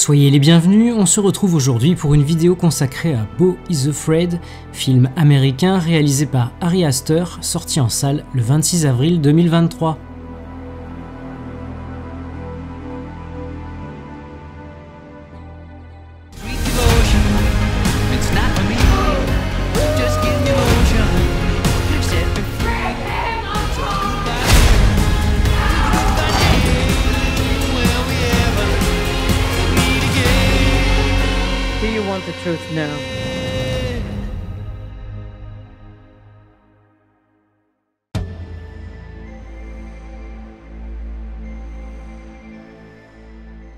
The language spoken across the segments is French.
Soyez les bienvenus, on se retrouve aujourd'hui pour une vidéo consacrée à Beau is Afraid, film américain réalisé par Ari Aster, sorti en salle le 26 avril 2023. Do you want the truth now?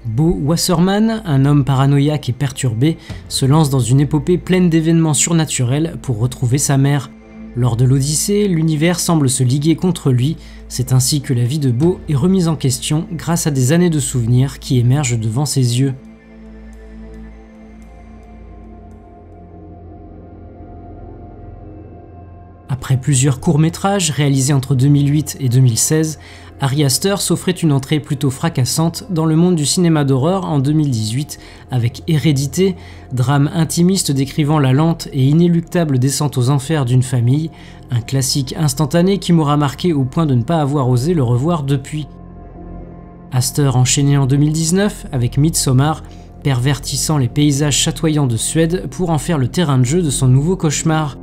Beau Wasserman, un homme paranoïaque et perturbé, se lance dans une épopée pleine d'événements surnaturels pour retrouver sa mère. Lors de l'Odyssée, l'univers semble se liguer contre lui, c'est ainsi que la vie de Beau est remise en question grâce à des années de souvenirs qui émergent devant ses yeux. Après plusieurs courts-métrages réalisés entre 2008 et 2016, Ari Aster s'offrait une entrée plutôt fracassante dans le monde du cinéma d'horreur en 2018 avec Hérédité, drame intimiste décrivant la lente et inéluctable descente aux enfers d'une famille, un classique instantané qui m'aura marqué au point de ne pas avoir osé le revoir depuis. Aster enchaînait en 2019 avec Midsommar, pervertissant les paysages chatoyants de Suède pour en faire le terrain de jeu de son nouveau cauchemar.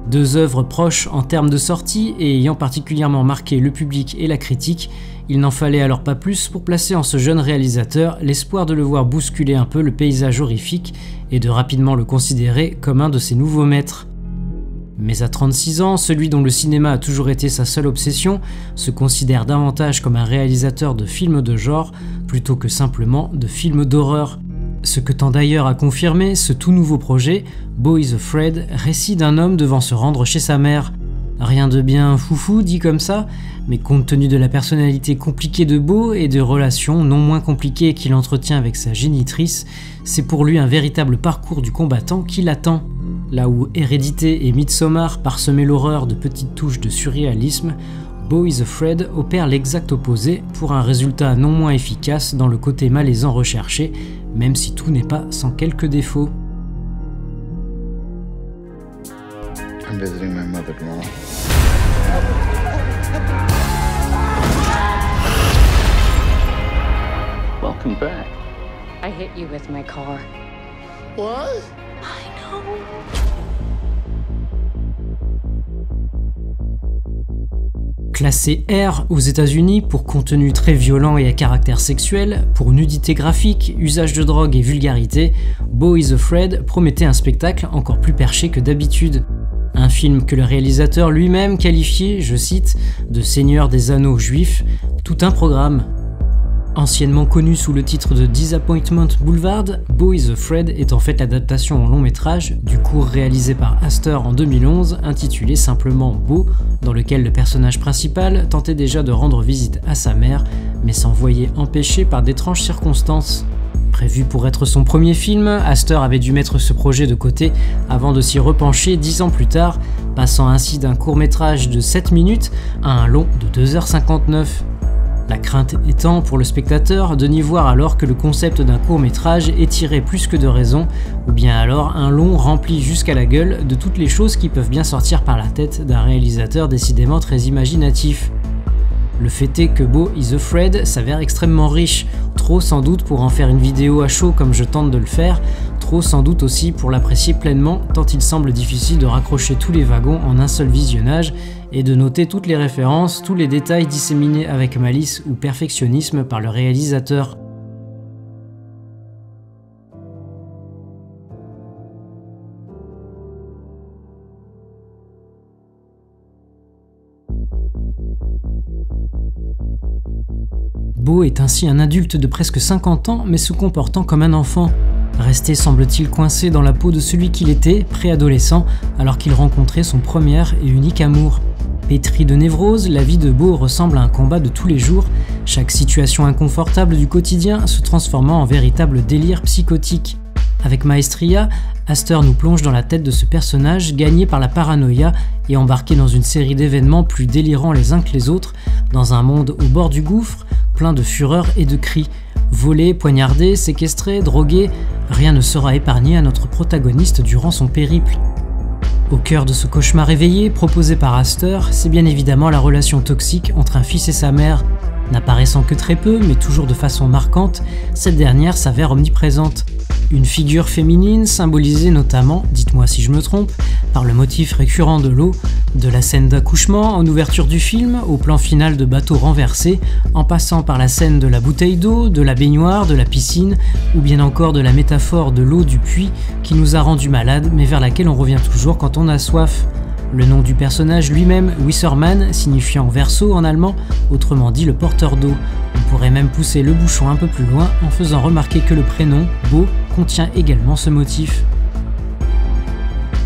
Deux œuvres proches en termes de sortie et ayant particulièrement marqué le public et la critique, il n'en fallait alors pas plus pour placer en ce jeune réalisateur l'espoir de le voir bousculer un peu le paysage horrifique et de rapidement le considérer comme un de ses nouveaux maîtres. Mais à 36 ans, celui dont le cinéma a toujours été sa seule obsession se considère davantage comme un réalisateur de films de genre plutôt que simplement de films d'horreur. Ce que tend d'ailleurs à confirmer ce tout nouveau projet, Beau is Afraid, récit d'un homme devant se rendre chez sa mère. Rien de bien foufou dit comme ça, mais compte tenu de la personnalité compliquée de Beau et de relations non moins compliquées qu'il entretient avec sa génitrice, c'est pour lui un véritable parcours du combattant qui l'attend. Là où Hérédité et Midsommar parsemaient l'horreur de petites touches de surréalisme, Beau is Afraid opère l'exact opposé pour un résultat non moins efficace dans le côté malaisant recherché, même si tout n'est pas sans quelques défauts. I'm visiting my mother tomorrow. Welcome back. I hit you with my car. What? I know. Classé R aux États-Unis pour contenu très violent et à caractère sexuel, pour nudité graphique, usage de drogue et vulgarité, Beau is Afraid promettait un spectacle encore plus perché que d'habitude. Un film que le réalisateur lui-même qualifiait, je cite, de Seigneur des Anneaux juifs, tout un programme. Anciennement connu sous le titre de Disappointment Boulevard, Beau is Afraid est en fait l'adaptation en long métrage du court réalisé par Aster en 2011 intitulé simplement Beau, dans lequel le personnage principal tentait déjà de rendre visite à sa mère, mais s'en voyait empêché par d'étranges circonstances. Prévu pour être son premier film, Aster avait dû mettre ce projet de côté avant de s'y repencher 10 ans plus tard, passant ainsi d'un court métrage de 7 minutes à un long de 2h59. La crainte étant pour le spectateur de n'y voir alors que le concept d'un court-métrage étiré plus que de raison, ou bien alors un long rempli jusqu'à la gueule de toutes les choses qui peuvent bien sortir par la tête d'un réalisateur décidément très imaginatif. Le fait est que Beau is Afraid s'avère extrêmement riche, trop sans doute pour en faire une vidéo à chaud comme je tente de le faire, trop sans doute aussi pour l'apprécier pleinement tant il semble difficile de raccrocher tous les wagons en un seul visionnage et de noter toutes les références, tous les détails disséminés avec malice ou perfectionnisme par le réalisateur. Beau est ainsi un adulte de presque 50 ans mais se comportant comme un enfant. Resté semble-t-il coincé dans la peau de celui qu'il était, préadolescent, alors qu'il rencontrait son premier et unique amour. Pétri de névrose, la vie de Beau ressemble à un combat de tous les jours, chaque situation inconfortable du quotidien se transformant en véritable délire psychotique. Avec maestria, Aster nous plonge dans la tête de ce personnage gagné par la paranoïa et embarqué dans une série d'événements plus délirants les uns que les autres, dans un monde au bord du gouffre, plein de fureur et de cris. Volé, poignardé, séquestré, drogué, rien ne sera épargné à notre protagoniste durant son périple. Au cœur de ce cauchemar éveillé proposé par Astor, c'est bien évidemment la relation toxique entre un fils et sa mère. N'apparaissant que très peu, mais toujours de façon marquante, cette dernière s'avère omniprésente. Une figure féminine symbolisée notamment, dites-moi si je me trompe, par le motif récurrent de l'eau, de la scène d'accouchement en ouverture du film, au plan final de bateau renversé, en passant par la scène de la bouteille d'eau, de la baignoire, de la piscine, ou bien encore de la métaphore de l'eau du puits qui nous a rendus malades mais vers laquelle on revient toujours quand on a soif. Le nom du personnage lui-même, Wissermann, signifiant verso en allemand, autrement dit le porteur d'eau. On pourrait même pousser le bouchon un peu plus loin en faisant remarquer que le prénom, Bo, contient également ce motif.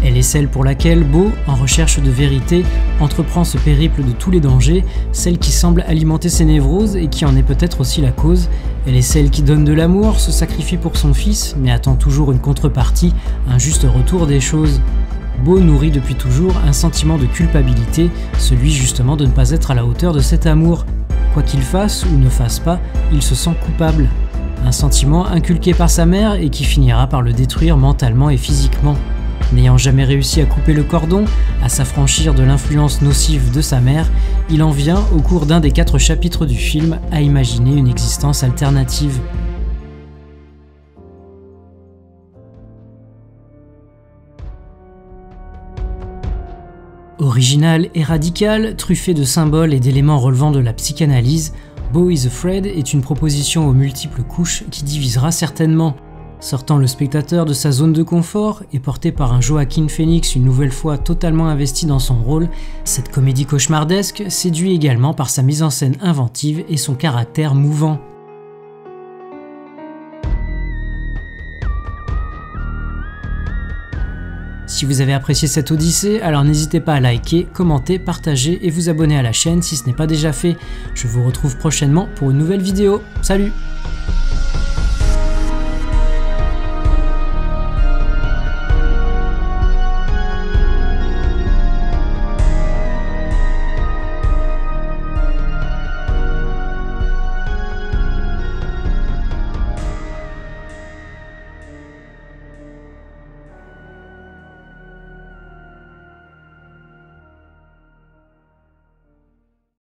Elle est celle pour laquelle Bo, en recherche de vérité, entreprend ce périple de tous les dangers, celle qui semble alimenter ses névroses et qui en est peut-être aussi la cause. Elle est celle qui donne de l'amour, se sacrifie pour son fils, mais attend toujours une contrepartie, un juste retour des choses. Bo nourrit depuis toujours un sentiment de culpabilité, celui justement de ne pas être à la hauteur de cet amour. Quoi qu'il fasse ou ne fasse pas, il se sent coupable. Un sentiment inculqué par sa mère et qui finira par le détruire mentalement et physiquement. N'ayant jamais réussi à couper le cordon, à s'affranchir de l'influence nocive de sa mère, il en vient, au cours d'un des 4 chapitres du film, à imaginer une existence alternative. Original et radical, truffé de symboles et d'éléments relevant de la psychanalyse, Bo is Afraid est une proposition aux multiples couches qui divisera certainement. Sortant le spectateur de sa zone de confort et porté par un Joaquin Phoenix une nouvelle fois totalement investi dans son rôle, cette comédie cauchemardesque séduit également par sa mise en scène inventive et son caractère mouvant. Si vous avez apprécié cette odyssée, alors n'hésitez pas à liker, commenter, partager et vous abonner à la chaîne si ce n'est pas déjà fait. Je vous retrouve prochainement pour une nouvelle vidéo. Salut!